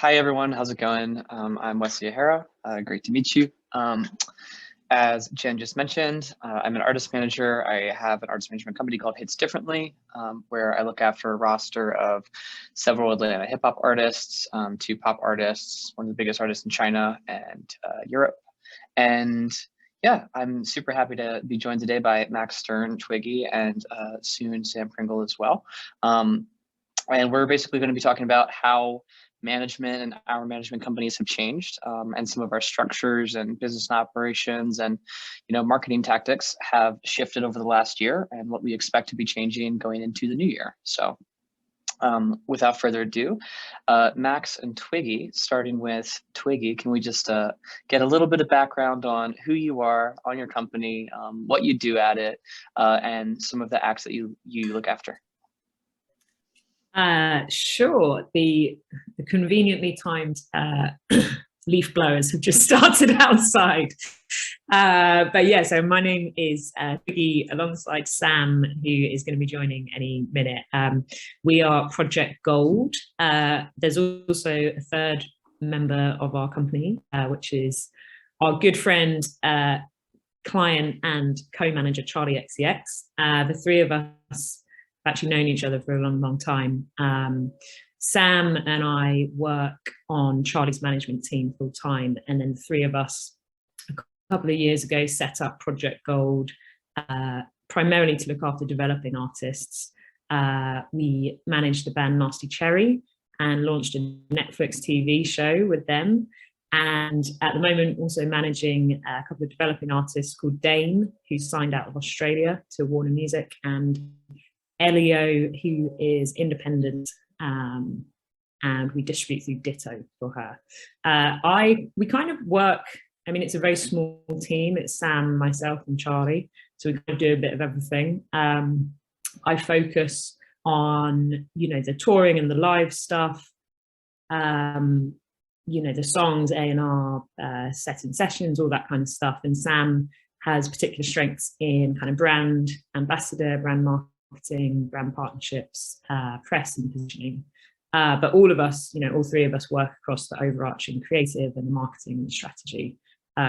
Hi, everyone. How's it going? I'm Wesley O'Hara. Great to meet you. As Jen just mentioned, I'm an artist manager. I have an artist management company called Hits Differently, where I look after a roster of several Atlanta hip hop artists, two pop artists, one of the biggest artists in China and Europe. And yeah, I'm super happy to be joined today by Max Stern, Twiggy, and soon Sam Pringle as well. And we're basically going to be talking about how management and our management companies have changed, and some of our structures and business operations and marketing tactics have shifted over the last year, and what we expect to be changing going into the new year. So without further ado, Max and Twiggy, starting with Twiggy, can we just get a little bit of background on who you are, on your company, what you do at it, and some of the acts that you look after? Sure. The conveniently timed leaf blowers have just started outside. But yeah, so my name is Twiggy, alongside Sam, who is going to be joining any minute. We are Project Gold. There's also a third member of our company, which is our good friend, client and co-manager, Charlie XCX. The three of us actually known each other for a long time. Sam and I work on Charlie's management team full time, and then the three of us a couple of years ago set up Project Gold, primarily to look after developing artists. We managed the band Nasty Cherry and launched a Netflix TV show with them. And at the moment, also managing a couple of developing artists called Dane, who signed out of Australia to Warner Music, and Elio, who is independent, and we distribute through Ditto for her. We kind of work, I mean, it's a very small team. It's Sam, myself, and Charlie. So we kind of do a bit of everything. I focus on, the touring and the live stuff, the songs, A&R, set and sessions, all that kind of stuff. And Sam has particular strengths in kind of brand ambassador, brand marketing, brand partnerships, press and positioning. But all of us, all three of us work across the overarching creative and the marketing and strategy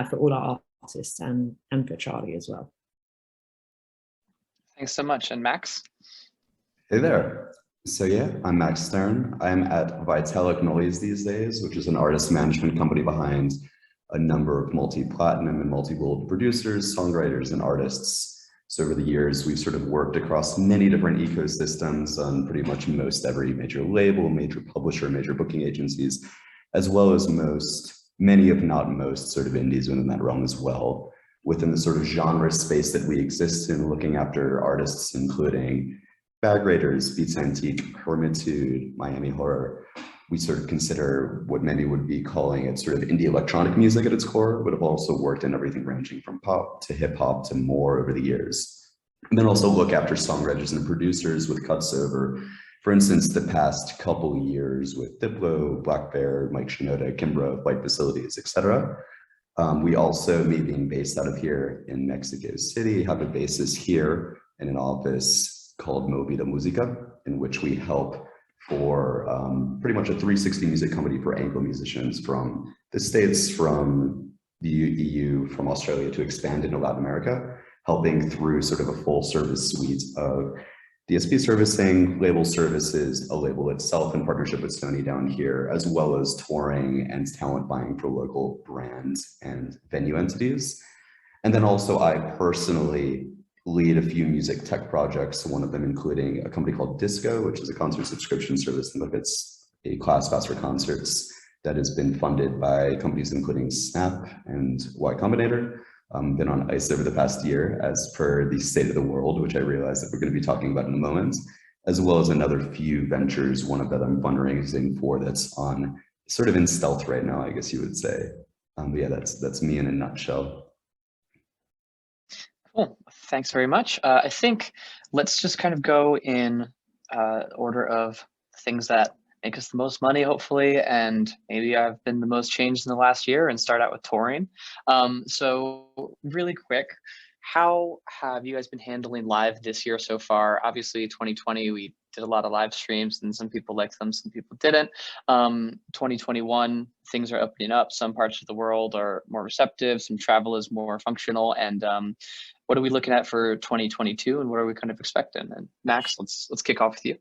for all our artists and for Charlie as well. Thanks so much. And Max? Hey there. So yeah, I'm Max Stern. I'm at Vitalic Noise these days, which is an artist management company behind a number of multi-platinum and multi-gold producers, songwriters, and artists. So over the years, we've sort of worked across many different ecosystems on pretty much most every major label, major publisher, major booking agencies, as well as many if not most sort of indies within that realm as well. Within the sort of genre space that we exist in, looking after artists including Bag Raiders, Beats Antique, Hermitude, Miami Horror, we sort of consider what many would be calling it sort of indie electronic music at its core, but have also worked in everything ranging from pop to hip hop to more over the years. And then also look after songwriters and producers with cuts over, for instance, the past couple years with Diplo, Black Bear, Mike Shinoda, Kimbra, Flight Facilities, etc. We also, me being based out of here in Mexico City, have a basis here in an office called Movida Musica, in which we help for pretty much a 360 music company for Anglo musicians from the States, from the EU, from Australia to expand into Latin America, helping through sort of a full service suite of DSP servicing, label services, a label itself in partnership with Sony down here, as well as touring and talent buying for local brands and venue entities. And then also I personally lead a few music tech projects, one of them including a company called Disco, which is a concert subscription service that it's a class pass for concerts that has been funded by companies including Snap and Y Combinator. Been on ice over the past year as per the state of the world, which I realize that we're going to be talking about in a moment, as well as another few ventures, one of that I'm fundraising for that's on sort of in stealth right now, I guess you would say. But yeah, that's me in a nutshell. Cool. Thanks very much. I think let's just kind of go in order of things that make us the most money, hopefully, and maybe I've been the most changed in the last year, and start out with touring. So really quick, how have you guys been handling live this year so far? Obviously 2020, we did a lot of live streams, and some people liked them, some people didn't. 2021, things are opening up. Some parts of the world are more receptive, some travel is more functional. And what are we looking at for 2022, and what are we kind of expecting? And Max, let's kick off with you.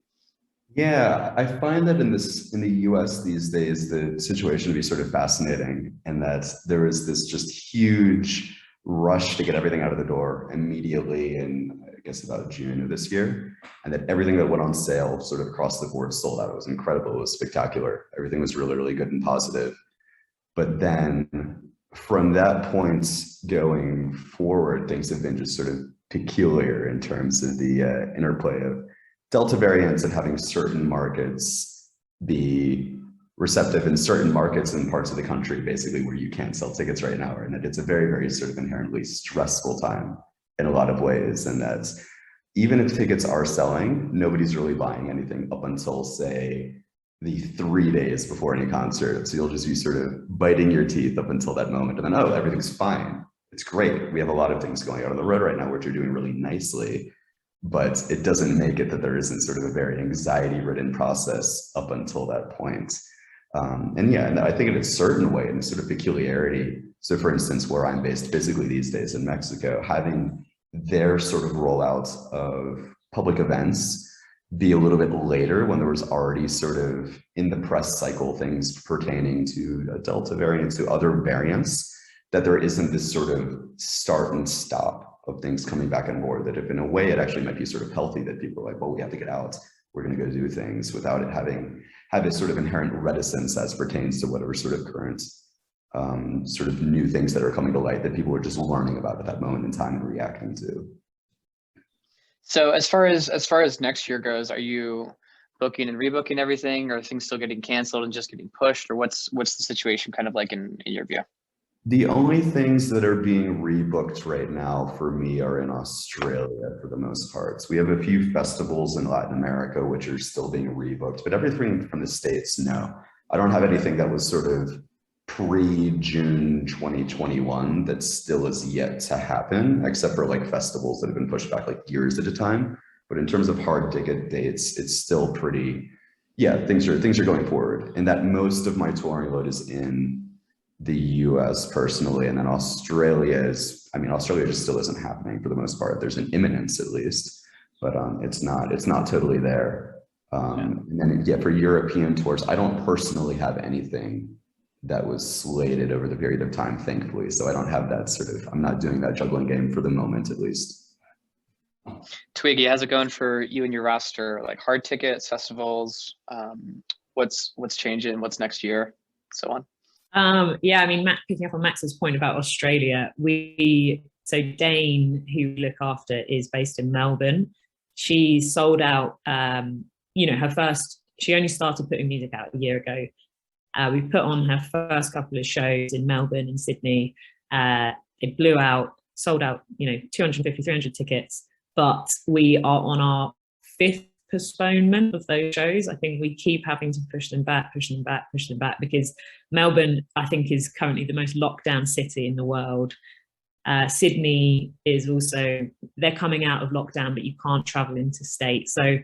Yeah, I find that in the US these days, the situation to be sort of fascinating, and that there is this just huge rush to get everything out of the door immediately in, I guess, about June of this year, and that everything that went on sale sort of across the board sold out. It was incredible. It was spectacular. Everything was really, really good and positive. But then from that point going forward, things have been just sort of peculiar in terms of the interplay of Delta variants and having certain markets be receptive in certain markets and parts of the country, basically, where you can't sell tickets right now, and that it's a very, very sort of inherently stressful time in a lot of ways, and that even if tickets are selling, nobody's really buying anything up until, say, the 3 days before any concert. So you'll just be sort of biting your teeth up until that moment, and then, oh, everything's fine. It's great. We have a lot of things going out on the road right now, which are doing really nicely, but it doesn't make it that there isn't sort of a very anxiety-ridden process up until that point. And yeah, and I think in a certain way, in a sort of peculiarity. So for instance, where I'm based physically these days in Mexico, having their sort of rollout of public events be a little bit later, when there was already sort of in the press cycle things pertaining to Delta variants, to other variants, that there isn't this sort of start and stop of things coming back on board, that if in a way it actually might be sort of healthy, that people are like, well, we have to get out, we're going to go do things, without it having a sort of inherent reticence as pertains to whatever sort of current sort of new things that are coming to light that people are just learning about at that moment in time and reacting to. So as far as next year goes, are you booking and rebooking everything, or are things still getting canceled and just getting pushed, or what's the situation kind of like in your view? The only things that are being rebooked right now for me are in Australia for the most part. So we have a few festivals in Latin America which are still being rebooked, but everything from the States, no. I don't have anything that was sort of pre-June 2021 that still is yet to happen, except for like festivals that have been pushed back like years at a time. But in terms of hard ticket dates, it's still pretty, yeah, things are going forward. And that most of my touring load is in the US personally, and then Australia just still isn't happening for the most part. There's an imminence at least, but it's not totally there. And then yeah, for European tours, I don't personally have anything that was slated over the period of time, thankfully. So I don't have that sort of, I'm not doing that juggling game for the moment, at least. Twiggy, how's it going for you and your roster? Like hard tickets, festivals, what's changing, what's next year, so on? Yeah, I mean, picking up on Max's point about Australia, so Dane, who we look after, is based in Melbourne. She sold out, she only started putting music out a year ago. We put on her first couple of shows in Melbourne and Sydney. It blew out, sold out, 250, 300 tickets, but we are on our 5th postponement of those shows. I think we keep having to push them back because Melbourne, I think, is currently the most locked down city in the world. Sydney is also, they're coming out of lockdown, but you can't travel interstate. So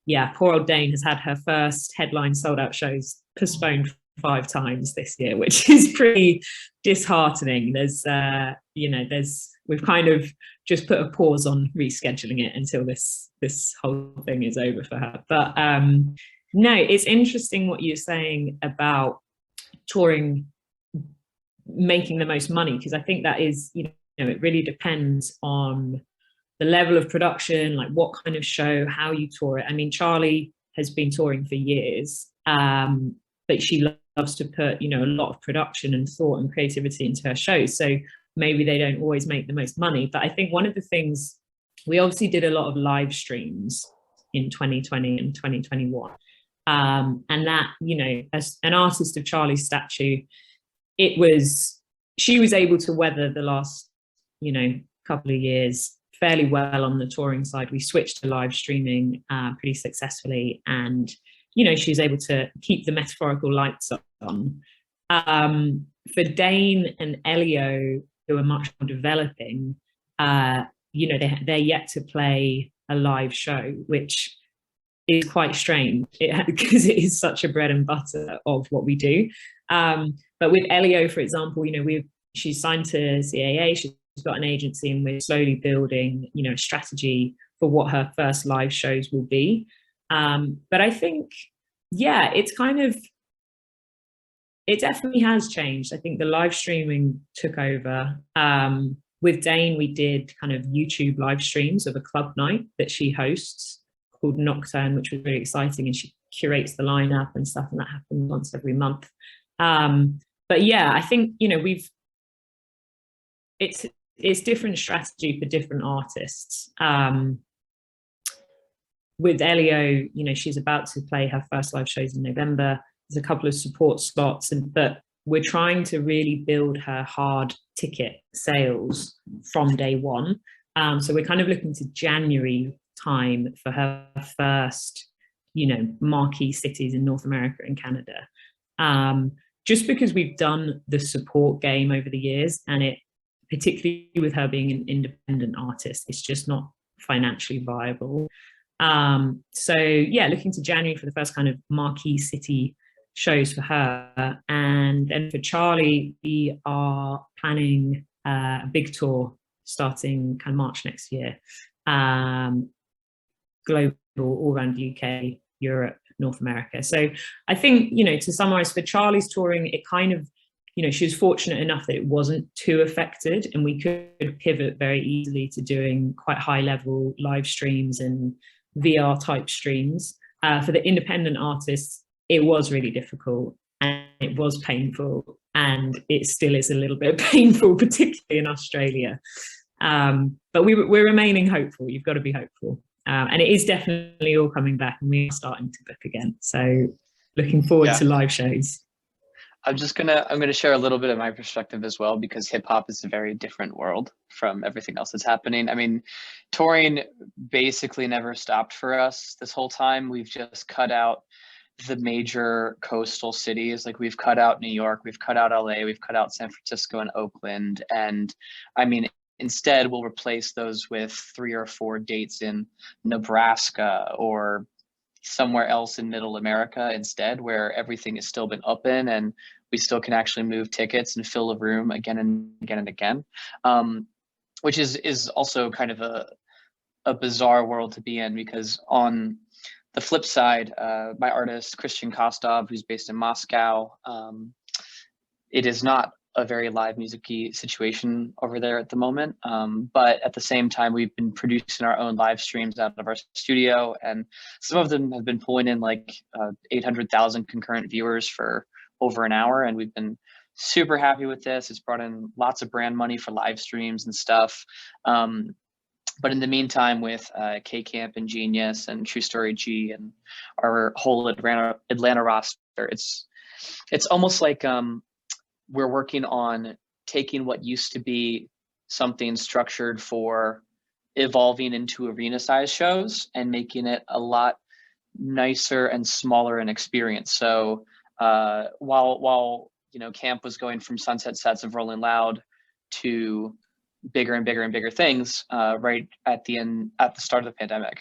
yeah, poor old Dane has had her first headline sold out shows postponed 5 times this year, which is pretty disheartening. We've kind of just put a pause on rescheduling it until this whole thing is over for her. But no, it's interesting what you're saying about touring making the most money, because I think that is, it really depends on the level of production, like what kind of show, how you tour it. I mean, Charlie has been touring for years, but she loves to put, a lot of production and thought and creativity into her shows. So maybe they don't always make the most money. But I think one of the things, we obviously did a lot of live streams in 2020 and 2021. And that, as an artist of Charlie's stature, she was able to weather the last, couple of years fairly well on the touring side. We switched to live streaming pretty successfully, and she was able to keep the metaphorical lights on. For Dane and Elio, who are much more developing, they're yet to play a live show, which is quite strange because it is such a bread and butter of what we do. But with Elio, for example, you know, she's signed to CAA, she's got an agency, and we're slowly building, you know, a strategy for what her first live shows will be. But I think, yeah, it's kind of, it definitely has changed. I think the live streaming took over. With Dane, we did kind of YouTube live streams of a club night that she hosts called Nocturne, which was really exciting, and she curates the lineup and stuff, and that happens once every month. But yeah, I think, you know, it's different strategy for different artists. With Elio, you know, she's about to play her first live shows in November. There's a couple of support slots, but we're trying to really build her hard ticket sales from day one. So we're kind of looking to January time for her first, you know, marquee cities in North America and Canada. Just because we've done the support game over the years, and it, particularly with her being an independent artist, it's just not financially viable. So yeah, looking to January for the first kind of marquee city shows for her. And then for Charlie, we are planning a big tour starting kind of March next year. Global, all around the UK, Europe, North America. So I think, you know, to summarize, for Charlie's touring, it kind of, you know, she was fortunate enough that it wasn't too affected, and we could pivot very easily to doing quite high level live streams and VR type streams. For the independent artists, it was really difficult, and it was painful, and it still is a little bit painful, particularly in Australia. But we're remaining hopeful. You've got to be hopeful. And it is definitely all coming back, and we are starting to book again. So looking forward to live shows. I'm gonna share a little bit of my perspective as well, because hip hop is a very different world from everything else that's happening. I mean, touring basically never stopped for us this whole time. We've just cut out the major coastal cities. Like, we've cut out New York, we've cut out LA, we've cut out San Francisco and Oakland. And I mean, instead we'll replace those with 3 or 4 dates in Nebraska or somewhere else in middle America instead, where everything has still been open and we still can actually move tickets and fill a room again and again and again. Which is also kind of a bizarre world to be in, because on the flip side, my artist, Christian Kostov, who's based in Moscow, it is not a very live music-y situation over there at the moment. But at the same time, we've been producing our own live streams out of our studio, and some of them have been pulling in like 800,000 concurrent viewers for over an hour. And we've been super happy with this. It's brought in lots of brand money for live streams and stuff. But in the meantime, with K-Camp and Genius and True Story G and our whole Atlanta roster, it's almost like we're working on taking what used to be something structured for evolving into arena-sized shows and making it a lot nicer and smaller in experience. So while you know, camp was going from sunset sets of Rolling Loud to bigger and bigger and bigger things right at the start of the pandemic.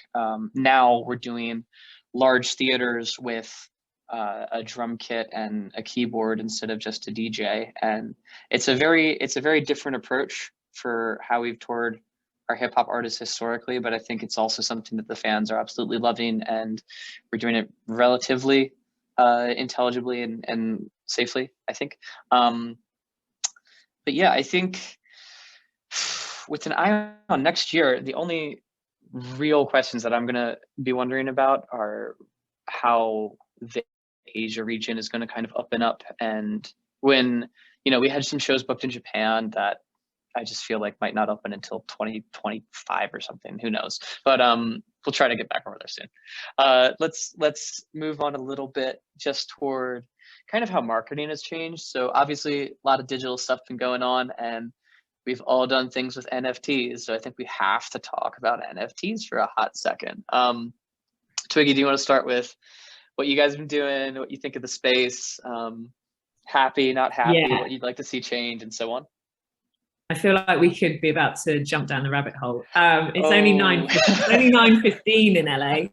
Now we're doing large theaters with a drum kit and a keyboard instead of just a DJ, and it's a very different approach for how we've toured our hip hop artists historically. But I think it's also something that the fans are absolutely loving, and we're doing it relatively intelligibly and safely, I think. But yeah, I think with an eye on next year, the only real questions that I'm going to be wondering about are how the Asia region is going to kind of up and up. And when, you know, we had some shows booked in Japan that I just feel like might not open until 2025 or something, who knows, but we'll try to get back over there soon. Let's move on a little bit just toward kind of how marketing has changed. So obviously a lot of digital stuff been going on, and we've all done things with NFTs. So I think we have to talk about NFTs for a hot second. Twiggy, do you want to start with what you guys have been doing, what you think of the space, happy, not happy, what you'd like to see change, and so on? I feel like we could be about to jump down the rabbit hole. It's only 9:15 in LA.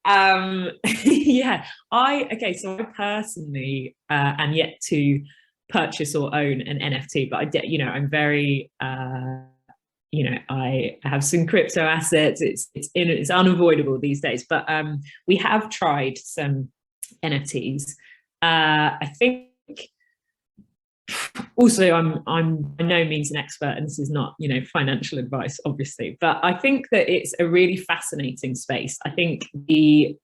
Yeah, okay, so I personally am yet to purchase or own an NFT, but I'm very I have some crypto assets. It's unavoidable these days, but we have tried some NFTs. I think also I'm by no means an expert, and this is not financial advice obviously, but I think that it's a really fascinating space. I think the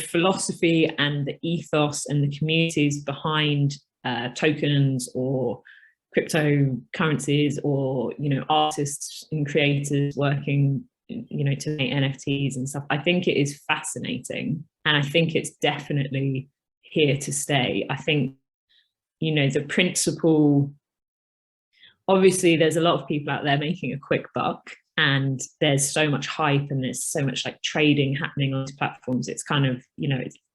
philosophy and the ethos and the communities behind tokens or cryptocurrencies or artists and creators working to make NFTs and stuff, I think it is fascinating, and I think it's definitely here to stay. I think the principle, obviously there's a lot of people out there making a quick buck, and there's so much hype and there's so much like trading happening on these platforms. It's kind of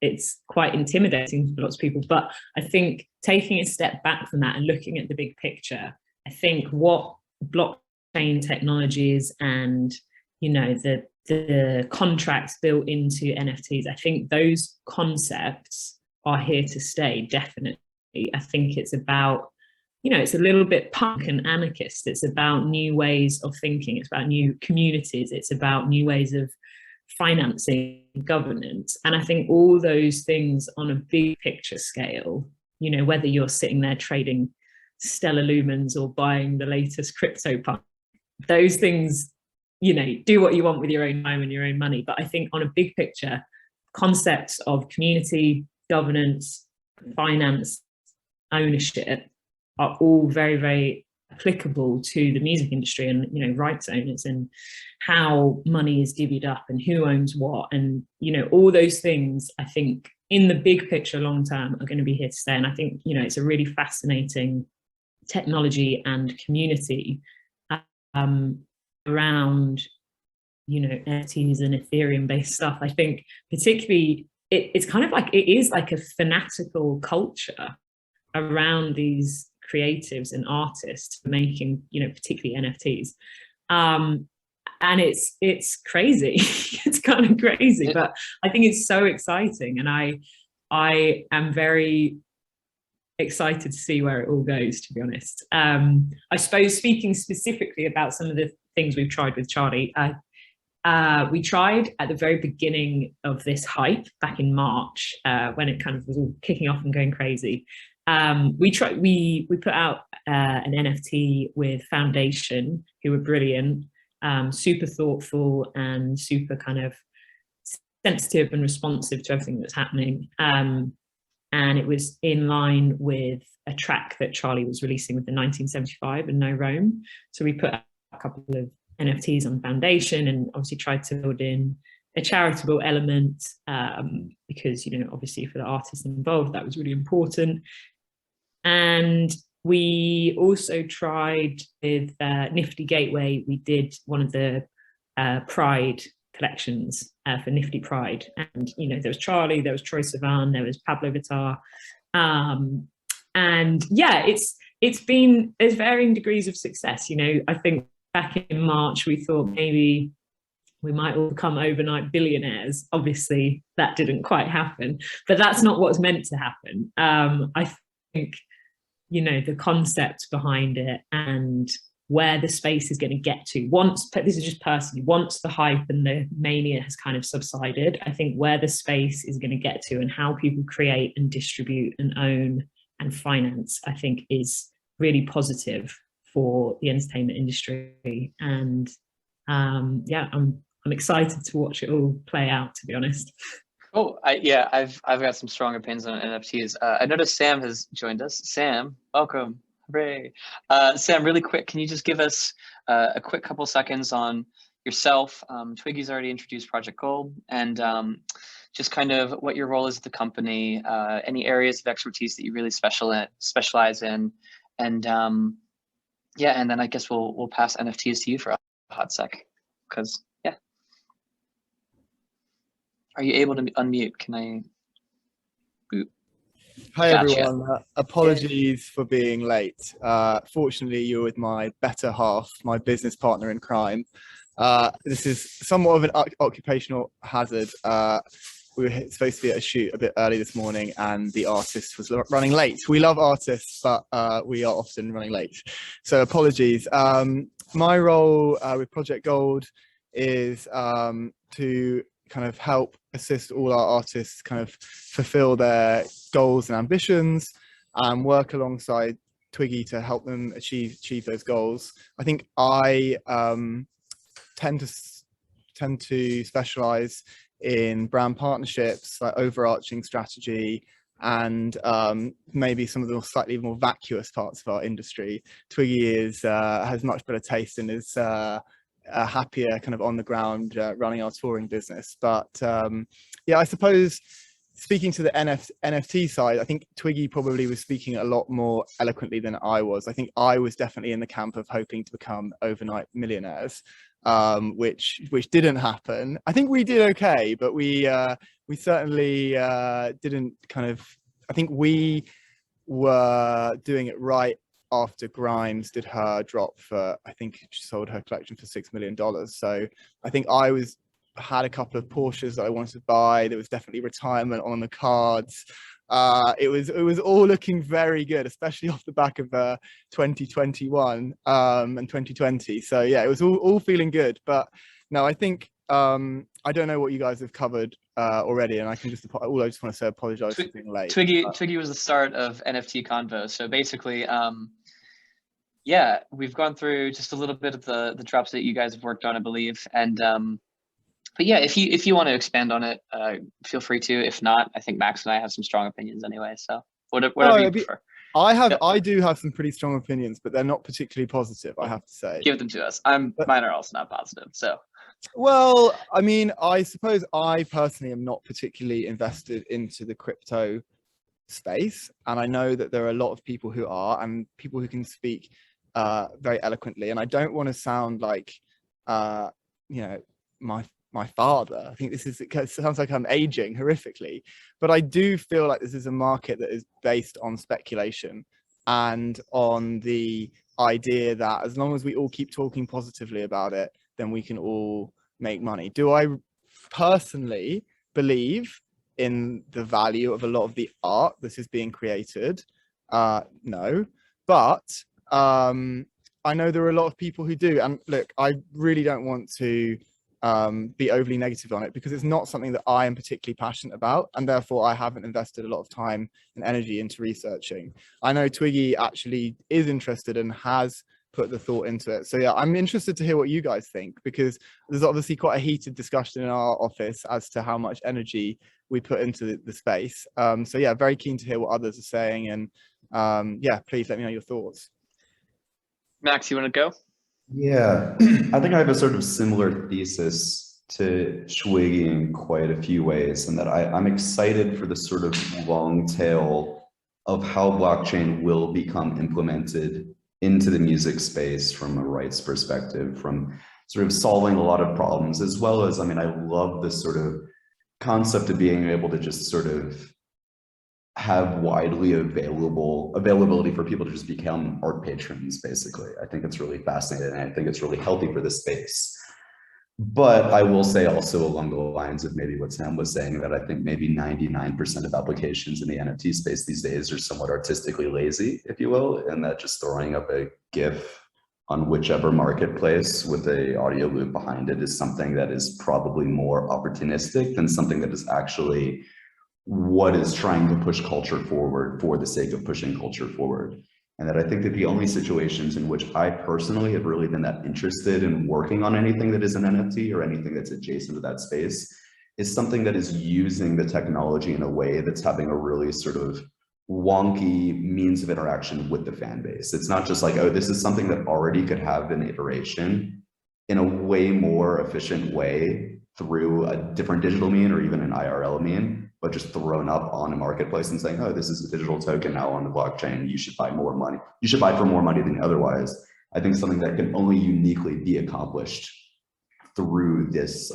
it's quite intimidating for lots of people, but I think taking a step back from that and looking at the big picture, I think what blockchain technology is and the contracts built into NFTs, I think those concepts are here to stay, definitely. I think it's about, it's a little bit punk and anarchist. It's about new ways of thinking. It's about new communities. It's about new ways of financing governance. And I think all those things on a big picture scale, whether you're sitting there trading stellar lumens or buying the latest crypto punk, those things, do what you want with your own time and your own money. But I think on a big picture, concepts of community, governance, finance, ownership are all very, very applicable to the music industry and rights owners and how money is divvied up and who owns what, and all those things I think in the big picture long term are going to be here to stay. And I think it's a really fascinating technology and community around NFTs and Ethereum based stuff. I think particularly it's kind of like it is like a fanatical culture around these creatives and artists making particularly NFTs, and it's crazy. It's kind of crazy, but I think it's so exciting, and I am very excited to see where it all goes, to be honest. I suppose speaking specifically about some of the things we've tried with Charlie, we tried at the very beginning of this hype back in March, when it kind of was all kicking off and going crazy. We put out an NFT with Foundation, who were brilliant, super thoughtful and super kind of sensitive and responsive to everything that's happening. And it was in line with a track that Charlie was releasing with the 1975 and No Rome. So we put out a couple of NFTs on Foundation and obviously tried to build in a charitable element, because obviously for the artists involved that was really important. And we also tried with Nifty Gateway. We did one of the Pride collections for Nifty Pride, and there was Charlie, there was Troye Sivan, there was Pablo Vittar, and yeah, there's varying degrees of success. I think back in March we thought maybe we might all become overnight billionaires. Obviously that didn't quite happen, but that's not what's meant to happen. I think the concept behind it and where the space is going to get to this is just personally, once the hype and the mania has kind of subsided, I think where the space is going to get to and how people create and distribute and own and finance, I think is really positive for the entertainment industry. And yeah, I'm excited to watch it all play out, to be honest. Oh, I've got some strong opinions on NFTs. I noticed Sam has joined us. Sam, welcome. Hooray. Sam, really quick, can you just give us a quick couple seconds on yourself? Twiggy's already introduced Project Gold, and just kind of what your role is at the company, any areas of expertise that you really specialize in, and yeah, and then I guess we'll pass NFTs to you for a hot sec, because yeah. Are you able to unmute? Can I? Boop. Hi, Gotcha. everyone. Apologies for being late. Fortunately, you're with my better half, my business partner in crime. This is somewhat of an occupational hazard. We were supposed to be at a shoot a bit early this morning and the artist was running late. We love artists, but we are often running late. So apologies. My role with Project Gold is to kind of help assist all our artists kind of fulfill their goals and ambitions and work alongside Twiggy to help them achieve those goals. I think I tend to specialize in brand partnerships, like overarching strategy, and maybe some of the slightly more vacuous parts of our industry. Twiggy has much better taste and is happier kind of on the ground running our touring business. But yeah, I suppose speaking to the NFT side, I think Twiggy probably was speaking a lot more eloquently than I was. I think I was definitely in the camp of hoping to become overnight millionaires, which didn't happen. I think we did okay, but we certainly didn't kind of. I think we were doing it right after Grimes did her drop for, I think she sold her collection for $6 million. So I think I had a couple of Porsches that I wanted to buy. There was definitely retirement on the cards. It was all looking very good, especially off the back of 2021 and 2020. So yeah, it was all feeling good. But no, I think I don't know what you guys have covered already, and I can just all I just want to say apologize for being late. Twiggy was the start of NFT Convo. So basically, yeah, we've gone through just a little bit of the drops that you guys have worked on, I believe, and but yeah, if you want to expand on it, feel free to. If not, I think Max and I have some strong opinions anyway. So whatever you prefer. I do have some pretty strong opinions, but they're not particularly positive, I have to say. Give them to us. Mine are also not positive. So. Well, I mean, I suppose I personally am not particularly invested into the crypto space, and I know that there are a lot of people who are, and people who can speak very eloquently. And I don't want to sound like, you know, my father. I think it sounds like I'm aging horrifically, but I do feel like this is a market that is based on speculation and on the idea that as long as we all keep talking positively about it, then we can all make money. Do I personally believe in the value of a lot of the art that is being created? No, but I know there are a lot of people who do. And look, I really don't want to be overly negative on it, because it's not something that I am particularly passionate about, and therefore I haven't invested a lot of time and energy into researching. I know Twiggy actually is interested and has put the thought into it. So yeah, I'm interested to hear what you guys think, because there's obviously quite a heated discussion in our office as to how much energy we put into the space. So yeah, very keen to hear what others are saying, and yeah, please let me know your thoughts. Max, you want to go? Yeah, I think I have a sort of similar thesis to Twiggy in quite a few ways, and that I'm excited for the sort of long tail of how blockchain will become implemented into the music space from a rights perspective, from sort of solving a lot of problems, as well as, I mean, I love this sort of concept of being able to just sort of have widely availability for people to just become art patrons, basically. I think it's really fascinating, and I think it's really healthy for this space. But I will say also along the lines of maybe what Sam was saying, that I think maybe 99% of applications in the NFT space these days are somewhat artistically lazy, if you will, and that just throwing up a GIF on whichever marketplace with a audio loop behind it is something that is probably more opportunistic than something that is actually what is trying to push culture forward for the sake of pushing culture forward. And that I think that the only situations in which I personally have really been that interested in working on anything that is an NFT or anything that's adjacent to that space is something that is using the technology in a way that's having a really sort of wonky means of interaction with the fan base. It's not just like, oh, this is something that already could have an iteration in a way more efficient way through a different digital mean or even an IRL mean, but just thrown up on a marketplace and saying, oh, this is a digital token now on the blockchain. You should buy more money. You should buy for more money than otherwise. I think something that can only uniquely be accomplished through this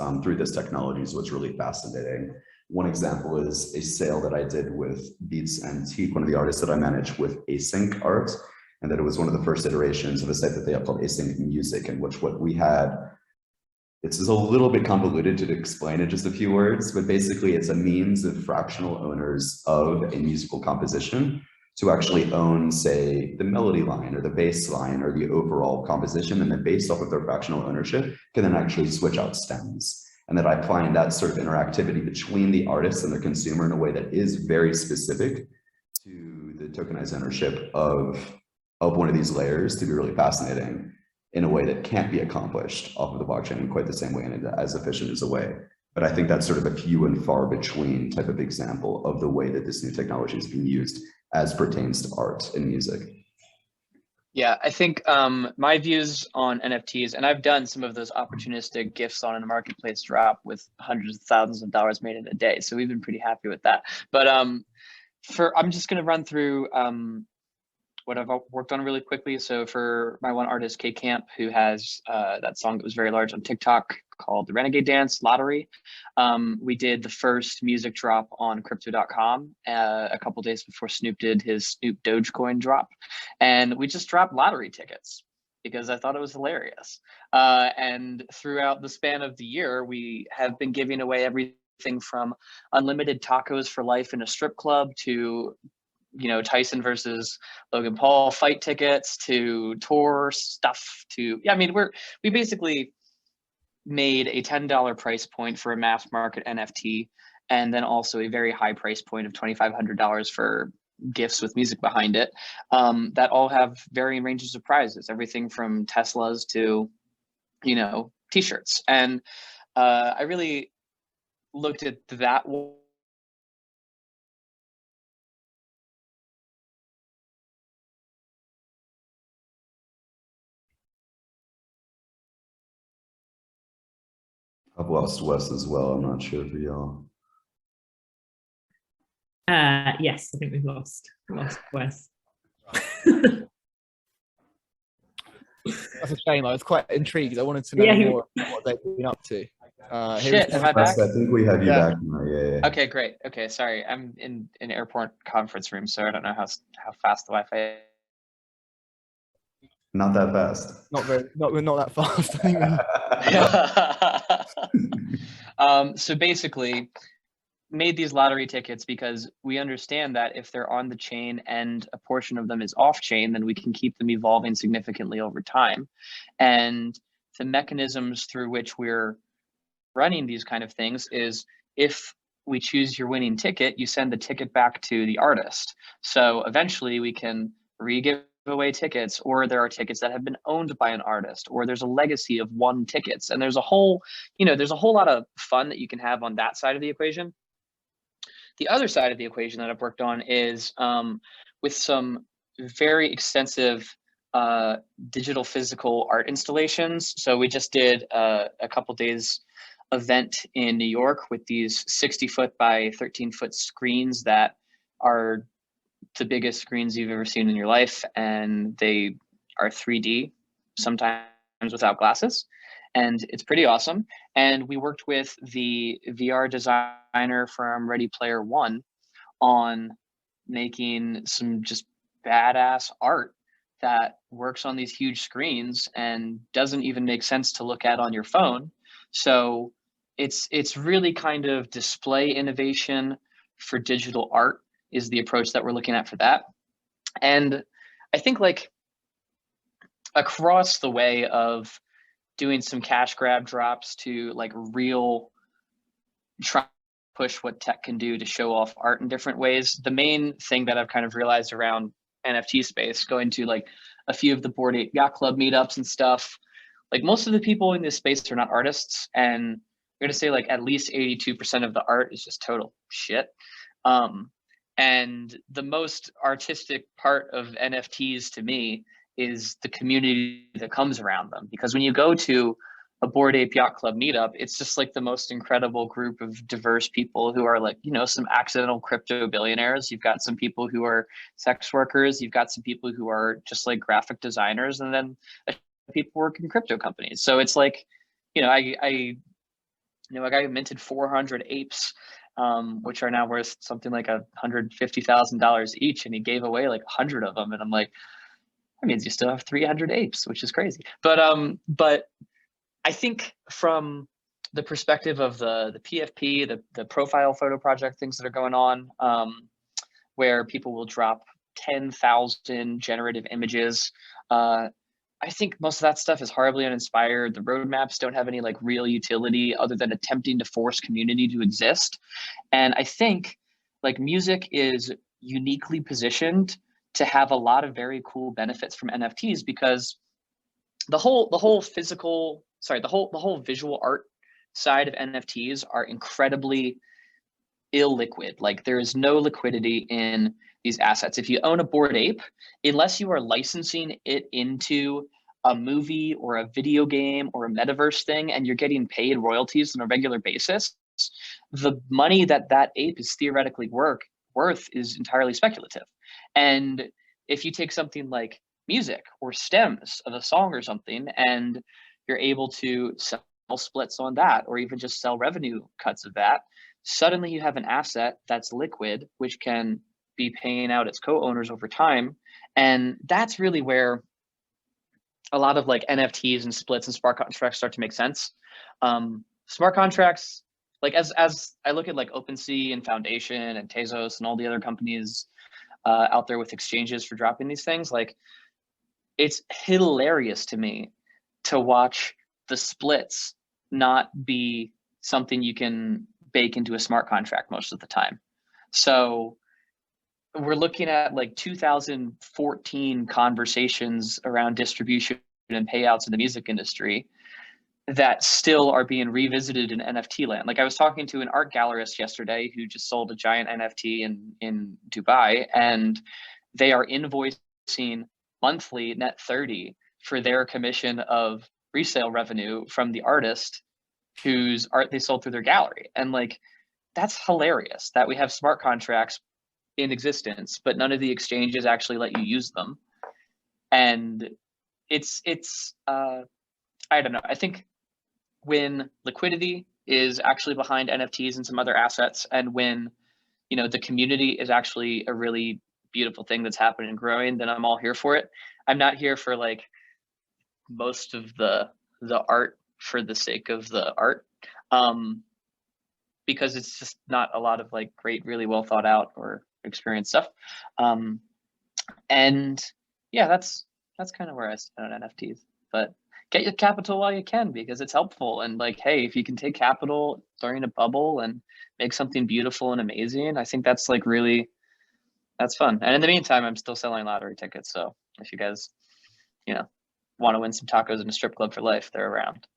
technology is what's really fascinating. One example is a sale that I did with Beats Antique, one of the artists that I manage, with Async Art, and that it was one of the first iterations of a site that they have called Async Music, in which what we had It's a little bit convoluted to explain in just a few words, but basically it's a means of fractional owners of a musical composition to actually own, say, the melody line or the bass line or the overall composition, and then based off of their fractional ownership, can then actually switch out stems. And that I find that sort of interactivity between the artist and the consumer in a way that is very specific to the tokenized ownership of one of these layers to be really fascinating in a way that can't be accomplished off of the blockchain in quite the same way and as efficient as a way. But I think that's sort of a few and far between type of example of the way that this new technology is being used as pertains to art and music. Yeah, I think my views on NFTs, and I've done some of those opportunistic gifts on a marketplace drop with hundreds of thousands of dollars made in a day. So we've been pretty happy with that. But I'm just going to run through what I've worked on really quickly. So for my one artist, K Camp, who has that song that was very large on TikTok called the Renegade Dance Lottery, we did the first music drop on crypto.com a couple days before Snoop did his Snoop Dogecoin drop. And we just dropped lottery tickets because I thought it was hilarious. And throughout the span of the year, we have been giving away everything from unlimited tacos for life in a strip club to Tyson versus Logan Paul fight tickets to tour stuff to, yeah, I mean, we basically made a $10 price point for a mass market NFT, and then also a very high price point of $2,500 for gifts with music behind it, that all have varying ranges of prizes, everything from Teslas to, t-shirts. And I really looked at that. I've lost Wes as well. I'm not sure for y'all. Yes, I think we've lost Wes. That's a shame. I was quite intrigued. I wanted to know more about what they've been up to. Shit, am I back? I think we have you back now. Yeah. Okay, great. Okay, sorry. I'm in an airport conference room, so I don't know how fast the Wi-Fi is. Not that fast. Not that fast. I think. So basically, made these lottery tickets because we understand that if they're on the chain and a portion of them is off chain, then we can keep them evolving significantly over time. And the mechanisms through which we're running these kind of things is if we choose your winning ticket, you send the ticket back to the artist. So eventually we can re-give away tickets, or there are tickets that have been owned by an artist, or there's a legacy of won tickets. And there's a whole lot of fun that you can have on that side of the equation. The other side of the equation that I've worked on is with some very extensive digital physical art installations. So we just did a couple days event in New York with these 60-foot by 13-foot screens that are the biggest screens you've ever seen in your life, and they are 3D, sometimes without glasses, and it's pretty awesome. And we worked with the VR designer from Ready Player One on making some just badass art that works on these huge screens and doesn't even make sense to look at on your phone. So it's really kind of display innovation for digital art is the approach that we're looking at for that. And I think like across the way of doing some cash grab drops to like real try to push what tech can do to show off art in different ways. The main thing that I've kind of realized around NFT space, going to like a few of the Bored Ape Yacht Club meetups and stuff, like most of the people in this space are not artists, and I'm gonna say like at least 82% of the art is just total shit. And the most artistic part of NFTs to me is the community that comes around them. Because when you go to a Bored Ape Yacht Club meetup, it's just like the most incredible group of diverse people who are like, some accidental crypto billionaires. You've got some people who are sex workers. You've got some people who are just like graphic designers, and then people work in crypto companies. So it's like, a guy who minted 400 apes, which are now worth something like $150,000 each, and he gave away like 100 of them. And I'm like, that means you still have 300 apes, which is crazy. But I think from the perspective of the PFP, the profile photo project, things that are going on, where people will drop 10,000 generative images. I think most of that stuff is horribly uninspired. The roadmaps don't have any like real utility other than attempting to force community to exist. And I think like music is uniquely positioned to have a lot of very cool benefits from NFTs, because the whole visual art side of NFTs are incredibly illiquid. Like there is no liquidity in these assets. If you own a Bored Ape, unless you are licensing it into a movie or a video game or a metaverse thing and you're getting paid royalties on a regular basis, the money that that ape is theoretically worth is entirely speculative. And if you take something like music or stems of a song or something, and you're able to sell splits on that, or even just sell revenue cuts of that, suddenly you have an asset that's liquid, which can be paying out its co-owners over time. And that's really where a lot of like NFTs and splits and smart contracts start to make sense. Smart contracts, like as I look at like OpenSea and Foundation and Tezos and all the other companies out there with exchanges for dropping these things, like it's hilarious to me to watch the splits not be something you can bake into a smart contract most of the time. So we're looking at like 2014 conversations around distribution and payouts in the music industry that still are being revisited in NFT land. Like I was talking to an art gallerist yesterday who just sold a giant NFT in Dubai, and they are invoicing monthly net 30 for their commission of resale revenue from the artist whose art they sold through their gallery. And like, that's hilarious that we have smart contracts in existence, but none of the exchanges actually let you use them. And it's I don't know. I think when liquidity is actually behind NFTs and some other assets, and when, you know, the community is actually a really beautiful thing that's happening and growing, then I'm all here for it. I'm not here for like most of the art for the sake of the art, because it's just not a lot of like great, really well thought out or experienced stuff. And yeah, that's kind of where I stand on NFTs. But get your capital while you can, because it's helpful. And like, hey, if you can take capital during a bubble and make something beautiful and amazing, I think that's like really, that's fun. And in the meantime, I'm still selling lottery tickets. So if you guys, you know, want to win some tacos in a strip club for life, they're around.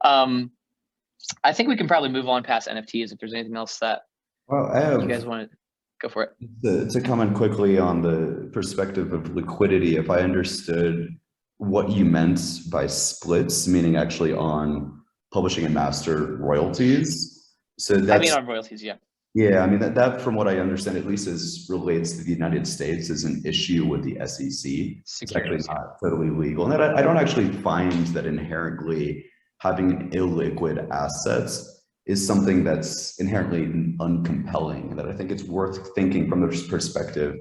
I think we can probably move on past NFTs if there's anything else that you guys want to go for it. To comment quickly on the perspective of liquidity, if I understood what you meant by splits, meaning actually on publishing and master royalties. So that's, I mean on royalties, yeah. Yeah, I mean that from what I understand, at least as relates to the United States, is an issue with the SEC. It's actually not totally legal. And I don't actually find that inherently having illiquid assets is something that's inherently uncompelling. That I think it's worth thinking from the perspective,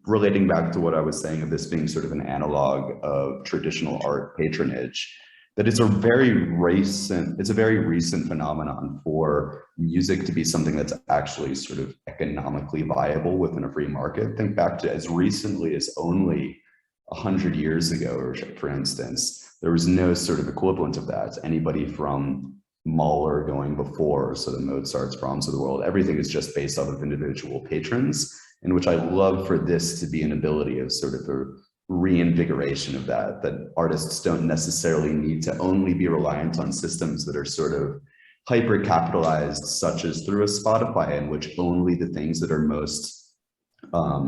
relating back to what I was saying of this being sort of an analog of traditional art patronage, that it's a very recent phenomenon for music to be something that's actually sort of economically viable within a free market. Think back to as recently as only 100 years ago, for instance, there was no sort of equivalent of that. Anybody from Mahler going before, so the Mozart's, Brahms of the world, everything is just based off of individual patrons, in which I love for this to be an ability of sort of a reinvigoration of that artists don't necessarily need to only be reliant on systems that are sort of hyper capitalized, such as through a Spotify, in which only the things that are most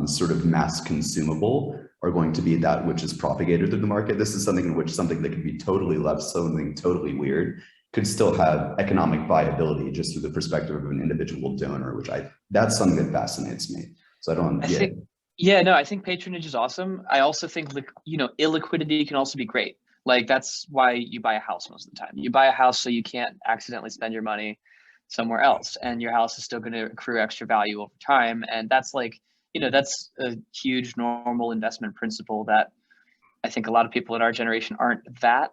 sort of mass consumable are going to be that which is propagated through the market. This is something in which something that could be totally left, something totally weird, could still have economic viability just through the perspective of an individual donor, which that's something that fascinates me. So I think patronage is awesome. I also think, you know, illiquidity can also be great. Like that's why you buy a house most of the time. You buy a house so you can't accidentally spend your money somewhere else, and your house is still going to accrue extra value over time. And that's like, you know, that's a huge normal investment principle that I think a lot of people in our generation aren't that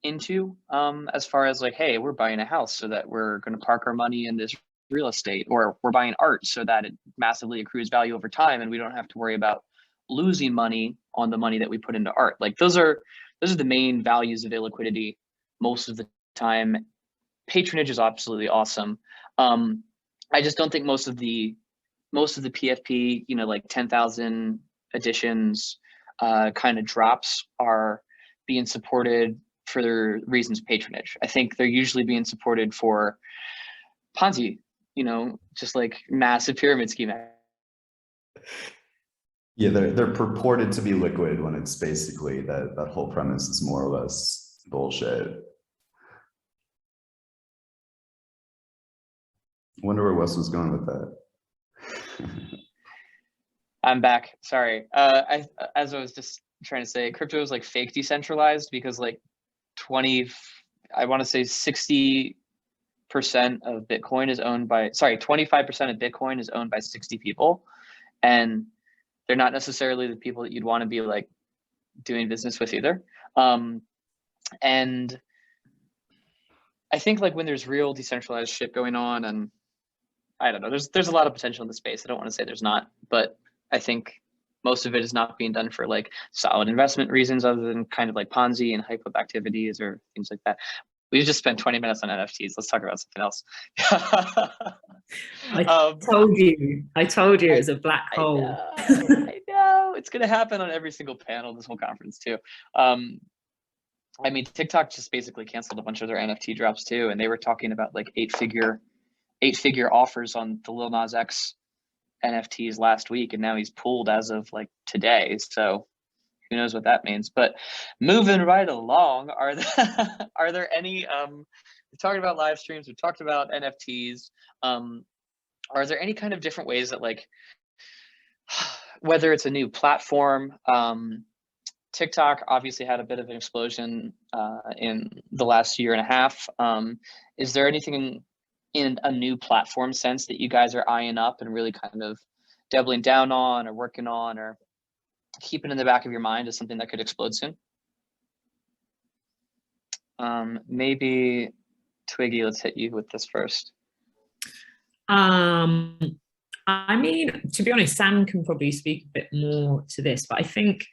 into, as far as like, hey, we're buying a house so that we're going to park our money in this real estate, or we're buying art so that it massively accrues value over time and we don't have to worry about losing money on the money that we put into art. Like those are the main values of illiquidity most of the time. Patronage is absolutely awesome. I just don't think most of the PFP, like 10,000 editions kind of drops are being supported for the reasons of patronage. I think they're usually being supported for Ponzi, just like massive pyramid scheme. Yeah, they're purported to be liquid when it's basically that whole premise is more or less bullshit. I wonder where Wes was going with that. I'm back. Sorry. As I was just trying to say, crypto is like fake decentralized because like 60% of Bitcoin is owned by, 25% of Bitcoin is owned by 60 people. And they're not necessarily the people that you'd want to be like doing business with either. And I think like when there's real decentralized shit going on, and I don't know, there's a lot of potential in the space. I don't want to say there's not, but I think most of it is not being done for like solid investment reasons other than kind of like Ponzi and hype up activities or things like that. We just spent 20 minutes on NFTs. Let's talk about something else. I told you it was a black hole. I know. It's going to happen on every single panel this whole conference too. I mean, TikTok just basically canceled a bunch of their NFT drops too. And they were talking about like eight figure offers on the Lil Nas X NFTs last week. And now he's pulled as of like today. So who knows what that means, but moving right along, are there any, we talked about live streams, we talked about NFTs. Are there any kind of different ways that like, whether it's a new platform, TikTok obviously had a bit of an explosion in the last year and a half. Is there anything in a new platform sense that you guys are eyeing up and really kind of doubling down on or working on or keeping in the back of your mind as something that could explode soon? Maybe Twiggy, let's hit you with this first. I mean, to be honest, Sam can probably speak a bit more to this, but I think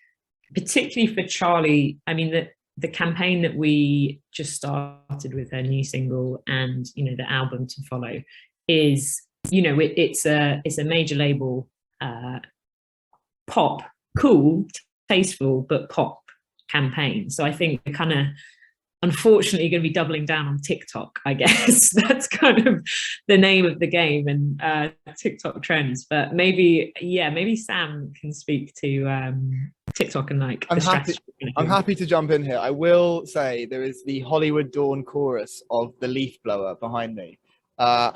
particularly for Charlie, I mean, the campaign that we just started with her new single and, the album to follow is, it's a major label, pop, cool, tasteful, but pop campaign. So I think we're kind of unfortunately going to be doubling down on TikTok, I guess. That's kind of the name of the game and TikTok trends. But maybe Sam can speak to TikTok and like I'm happy to jump in here. I will say there is the Hollywood Dawn chorus of the leaf blower behind me. I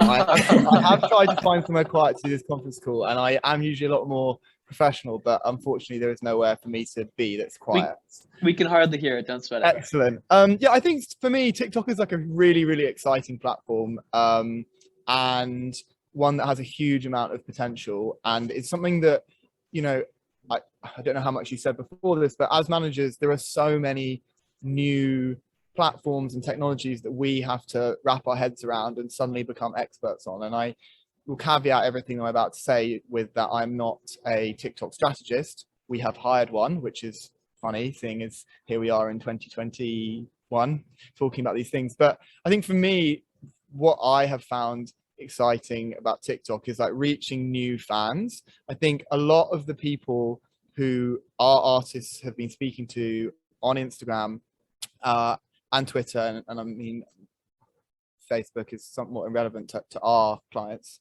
have tried to find somewhere quiet to do this conference call, and I am usually a lot more professional, but unfortunately there is nowhere for me to be that's quiet. We can hardly hear it, don't sweat it. Excellent. Yeah, I think for me TikTok is like a really, really exciting platform, and one that has a huge amount of potential, and it's something that, I don't know how much you said before this, but as managers there are so many new platforms and technologies that we have to wrap our heads around and suddenly become experts on. And I will caveat everything I'm about to say with that I'm not a TikTok strategist. We have hired one, which is funny, seeing as here we are in 2021 talking about these things. But I think for me, what I have found exciting about TikTok is like reaching new fans. I think a lot of the people who our artists have been speaking to on Instagram and Twitter, and I mean, Facebook is somewhat irrelevant to our clients.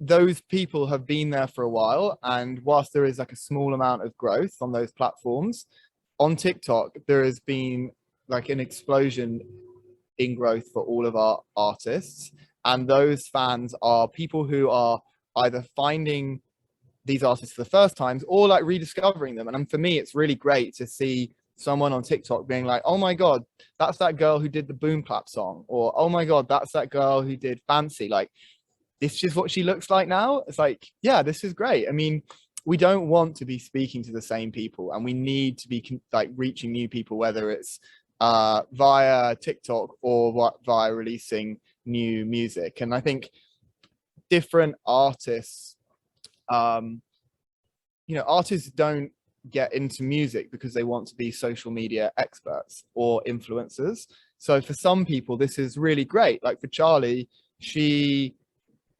Those people have been there for a while, and whilst there is like a small amount of growth on those platforms, on TikTok there has been like an explosion in growth for all of our artists, and those fans are people who are either finding these artists for the first times or like rediscovering them. And for me, it's really great to see someone on TikTok being like, oh my God, that's that girl who did the Boom Clap song, or oh my God, that's that girl who did Fancy. Like, this is what she looks like now. It's like, yeah, this is great. I mean, we don't want to be speaking to the same people, and we need to be like reaching new people, whether it's via TikTok or via releasing new music. And I think different artists, artists don't get into music because they want to be social media experts or influencers. So for some people, this is really great. Like for Charlie, she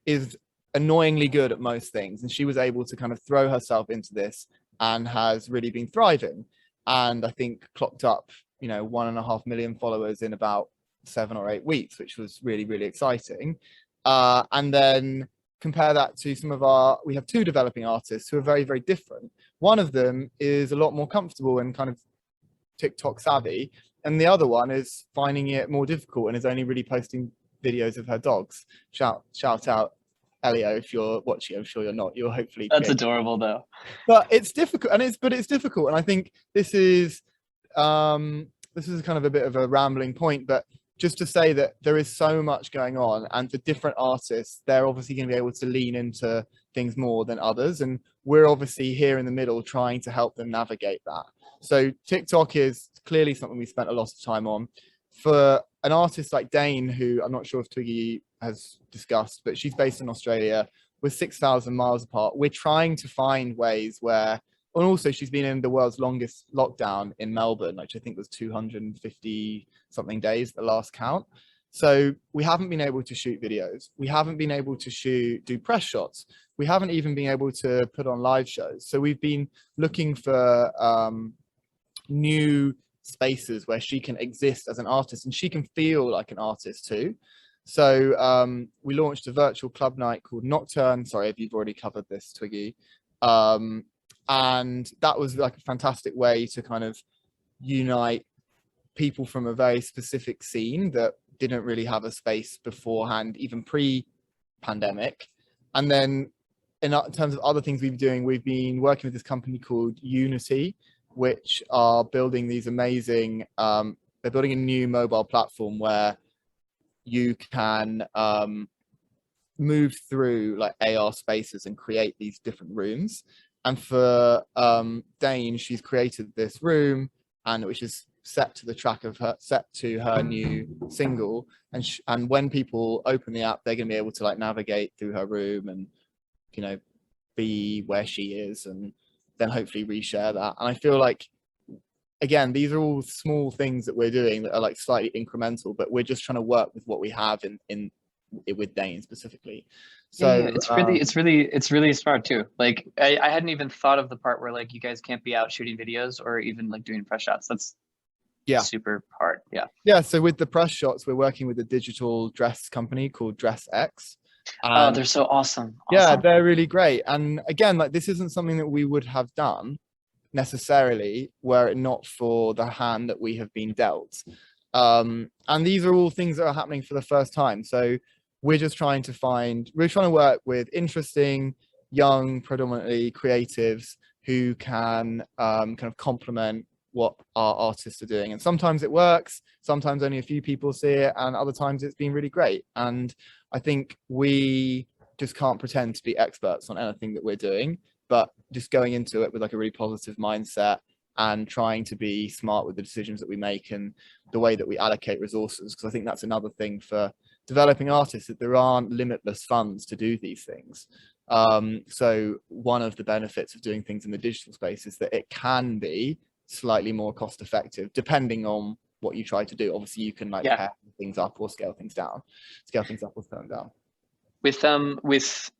is annoyingly good at most things, and she was able to kind of throw herself into this and has really been thriving. And I think clocked up, 1.5 million followers in about 7 or 8 weeks, which was really, really exciting. And then compare that to we have 2 developing artists who are very, very different. One of them is a lot more comfortable and kind of TikTok savvy, and the other one is finding it more difficult and is only really posting videos of her dogs. Shout out Elio, if you're watching. I'm sure you're not. You're hopefully. That's adorable though. But it's difficult, and it's difficult, and I think this is kind of a bit of a rambling point, but just to say that there is so much going on, and for different artists, they're obviously going to be able to lean into things more than others, and we're obviously here in the middle trying to help them navigate that. So TikTok is clearly something we spent a lot of time on. For an artist like Dane, who I'm not sure if Twiggy has discussed, but she's based in Australia, we're 6,000 miles apart. We're trying to find ways where, and also she's been in the world's longest lockdown in Melbourne, which I think was 250 something days, the last count. So we haven't been able to shoot videos. We haven't been able to do press shots. We haven't even been able to put on live shows. So we've been looking for new spaces where she can exist as an artist and she can feel like an artist too. So we launched a virtual club night called Nocturne. Sorry if you've already covered this, Twiggy. And that was like a fantastic way to kind of unite people from a very specific scene that didn't really have a space beforehand, even pre-pandemic. And then in terms of other things we've been doing, we've been working with this company called Unity, which are building these amazing, they're building a new mobile platform where you can move through like AR spaces and create these different rooms. And for Dane, she's created this room, and which is set to her new single. And when people open the app, they're going to be able to like navigate through her room and, be where she is, and then hopefully reshare that. And I feel like, again, these are all small things that we're doing that are like slightly incremental, but we're just trying to work with what we have in with Dane specifically. So yeah, it's really smart too. Like I hadn't even thought of the part where like you guys can't be out shooting videos or even like doing press shots. That's super hard. Yeah. So with the press shots, we're working with a digital dress company called Dress X. Oh, they're so awesome. Yeah, they're really great. And again, like this isn't something that we would have done necessarily were it not for the hand that we have been dealt. And these are all things that are happening for the first time. So we're just trying to work with interesting, young, predominantly creatives who can kind of complement what our artists are doing. And sometimes it works, sometimes only a few people see it, and other times it's been really great. And I think we just can't pretend to be experts on anything that we're doing, but just going into it with like a really positive mindset and trying to be smart with the decisions that we make and the way that we allocate resources. Because I think that's another thing for developing artists, that there aren't limitless funds to do these things. So one of the benefits of doing things in the digital space is that it can be slightly more cost effective depending on what you try to do. Obviously you can like pair things up or scale things up or scale them down. With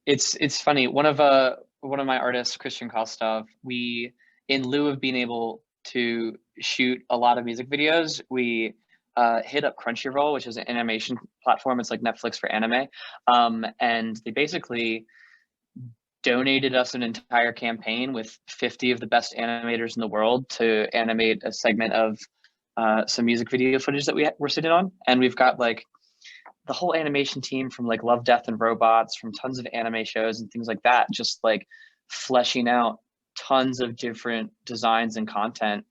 it's funny, one of my artists, Christian Kostov, we, in lieu of being able to shoot a lot of music videos, we hit up Crunchyroll, which is an animation platform. It's like Netflix for anime. And they basically donated us an entire campaign with 50 of the best animators in the world to animate a segment of some music video footage that we're sitting on. And we've got like the whole animation team from like Love, Death and Robots, from tons of anime shows and things like that, just like fleshing out tons of different designs and content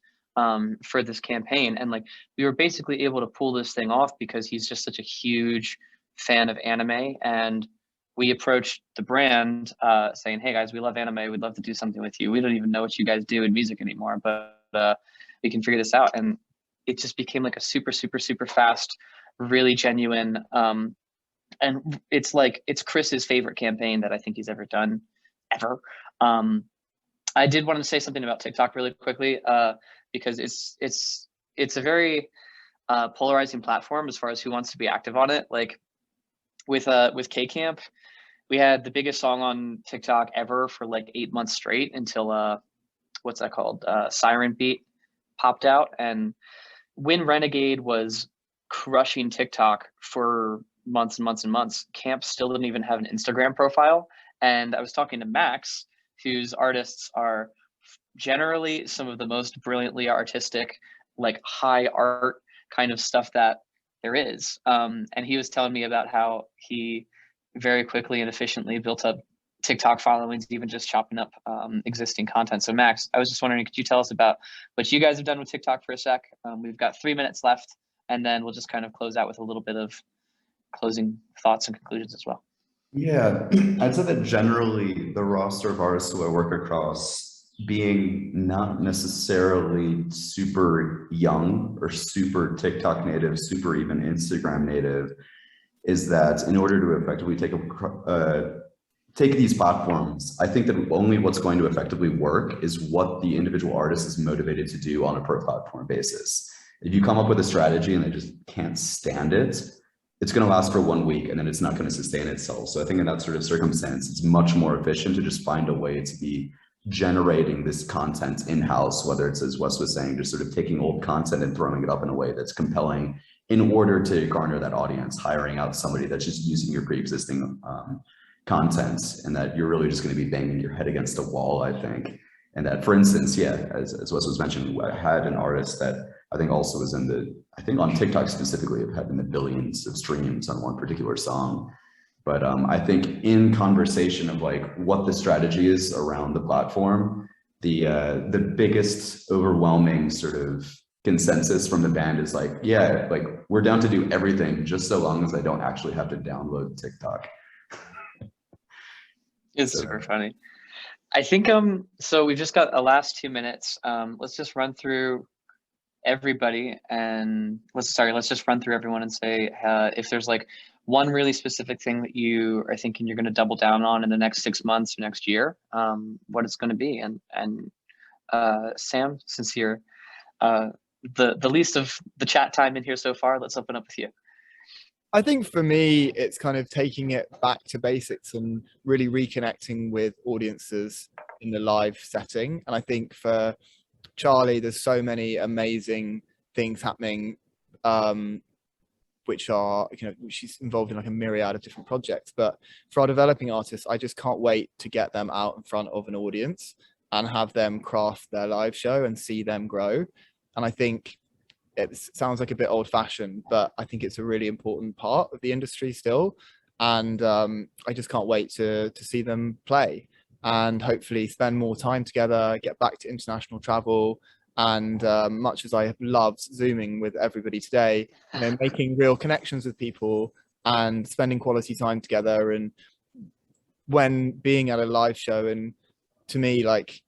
for this campaign. And like we were basically able to pull this thing off because he's just such a huge fan of anime and we approached the brand saying, hey guys, we love anime. We'd love to do something with you. We don't even know what you guys do in music anymore, but we can figure this out. And it just became like a super, super, super fast, really genuine. And it's like, it's Chris's favorite campaign that I think he's ever done, ever. I did want to say something about TikTok really quickly, because it's a very polarizing platform as far as who wants to be active on it. Like with K-Camp, we had the biggest song on TikTok ever for like 8 months straight until what's that called? Siren Beat popped out. And when Renegade was crushing TikTok for months and months and months, Camp still didn't even have an Instagram profile. And I was talking to Max, whose artists are generally some of the most brilliantly artistic, like high art kind of stuff that there is. And he was telling me about how he very quickly and efficiently built up TikTok followings, even just chopping up existing content. So Max, I was just wondering, could you tell us about what you guys have done with TikTok for a sec? We've got 3 minutes left, and then we'll just kind of close out with a little bit of closing thoughts and conclusions as well. Yeah, I'd say that generally the roster of artists who I work across, being not necessarily super young or super TikTok native, super even Instagram native, is that in order to effectively take these platforms, I think that only what's going to effectively work is what the individual artist is motivated to do on a per platform basis. If you come up with a strategy and they just can't stand it, it's going to last for 1 week and then it's not going to sustain itself. So I think in that sort of circumstance, it's much more efficient to just find a way to be generating this content in-house, whether it's, as Wes was saying, just sort of taking old content and throwing it up in a way that's compelling in order to garner that audience, hiring out somebody that's just using your pre-existing content, and that you're really just going to be banging your head against a wall, I think. And that, for instance, yeah, as Wes was mentioning, I had an artist that I think also was in the, I think on TikTok specifically, have had in the billions of streams on one particular song. But I think in conversation of like what the strategy is around the platform, the biggest overwhelming sort of consensus from the band is like, yeah, like we're down to do everything just so long as I don't actually have to download TikTok. It's super funny. I think so we've just got a last 2 minutes. Let's just run through everybody and let's just run through everyone and say if there's like one really specific thing that you are thinking you're going to double down on in the next 6 months or next year, what it's going to be. And Sam, since you're the least of the chat time in here so far, let's open up with you. I think for me, it's kind of taking it back to basics and really reconnecting with audiences in the live setting. And I think for Charlie, there's so many amazing things happening, which are, she's involved in like a myriad of different projects. But for our developing artists, I just can't wait to get them out in front of an audience and have them craft their live show and see them grow. And I think it sounds like a bit old-fashioned, but I think it's a really important part of the industry still. And I just can't wait to see them play and hopefully spend more time together, get back to international travel. And much as I have loved Zooming with everybody today, making real connections with people and spending quality time together. And when being at a live show, and to me, like,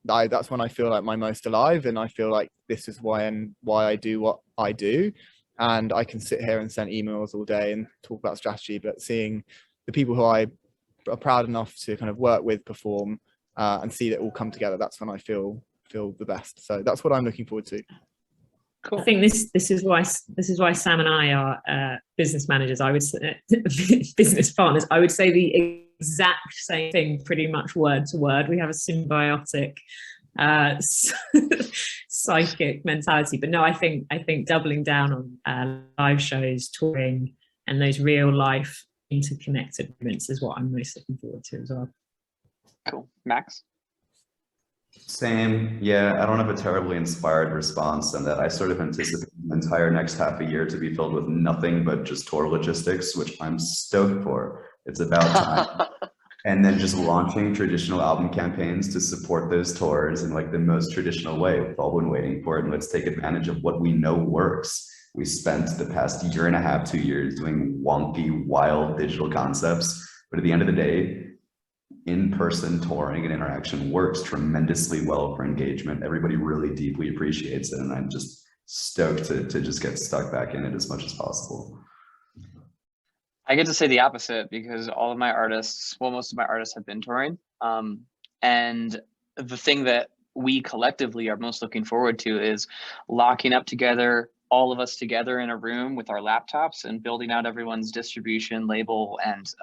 that's when I feel like my most alive, and I feel like this is why I do what I do. And I can sit here and send emails all day and talk about strategy, but seeing the people who I are proud enough to kind of work with perform and see that all come together, that's when I feel the best. So that's what I'm looking forward to. Cool. I think this is why Sam and I are business managers. I would say business partners. I would say the exact same thing, pretty much word to word. We have a symbiotic psychic mentality. But no, I think doubling down on live shows, touring, and those real life interconnected moments is what I'm most looking forward to as well. Cool. Max? Same. Yeah, I don't have a terribly inspired response, and that I sort of anticipate the entire next half a year to be filled with nothing but just tour logistics, which I'm stoked for. It's about time. And then just launching traditional album campaigns to support those tours in like the most traditional way. We've all been waiting for it, and let's take advantage of what we know works. We spent the past year and a half, 2 years doing wonky, wild digital concepts. But at the end of the day, in-person touring and interaction works tremendously well for engagement. Everybody really deeply appreciates it, and I'm just stoked to just get stuck back in it as much as possible. I get to say the opposite because all of my artists, well, most of my artists have been touring. And the thing that we collectively are most looking forward to is locking up together, all of us together in a room with our laptops and building out everyone's distribution label and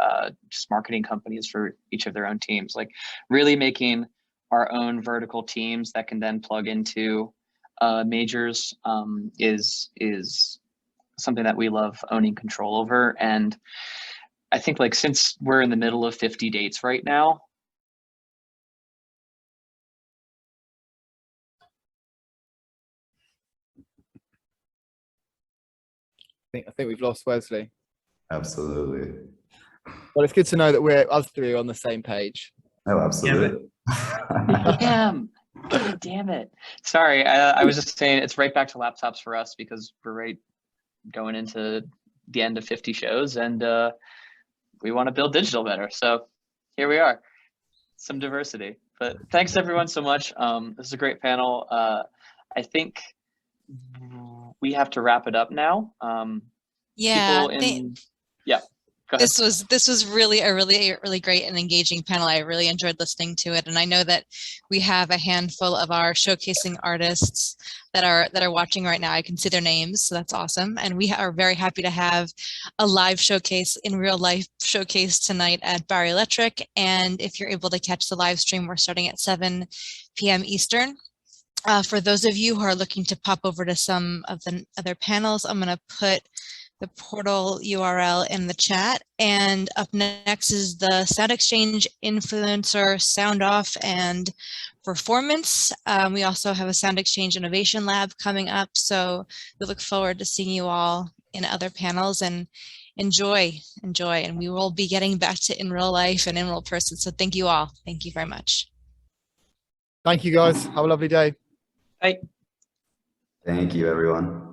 just marketing companies for each of their own teams. Like really making our own vertical teams that can then plug into majors is something that we love owning control over. And I think like since we're in the middle of 50 dates right now, I think we've lost Wesley. Absolutely. Well, it's good to know that us three are on the same page. Oh, absolutely. damn it. Sorry, I was just saying it's right back to laptops for us because we're right going into the end of 50 shows and we want to build digital better. So here we are, some diversity. But thanks everyone so much. This is a great panel. I think we have to wrap it up now. Yeah, Go ahead. this was really a really great and engaging panel. I really enjoyed listening to it, and I know that we have a handful of our showcasing artists that are watching right now. I can see their names, so that's awesome. And we are very happy to have a live showcase in real life showcase tonight at Barry Electric. And if you're able to catch the live stream, we're starting at 7 p.m. Eastern. For those of you who are looking to pop over to some of the other panels, I'm going to put the portal URL in the chat. And up next is the Sound Exchange Influencer Sound Off and Performance. We also have a Sound Exchange Innovation Lab coming up. So we look forward to seeing you all in other panels, and enjoy. And we will be getting back to in real life and in real person. So thank you all. Thank you very much. Thank you guys. Have a lovely day. Bye. Thank you, everyone.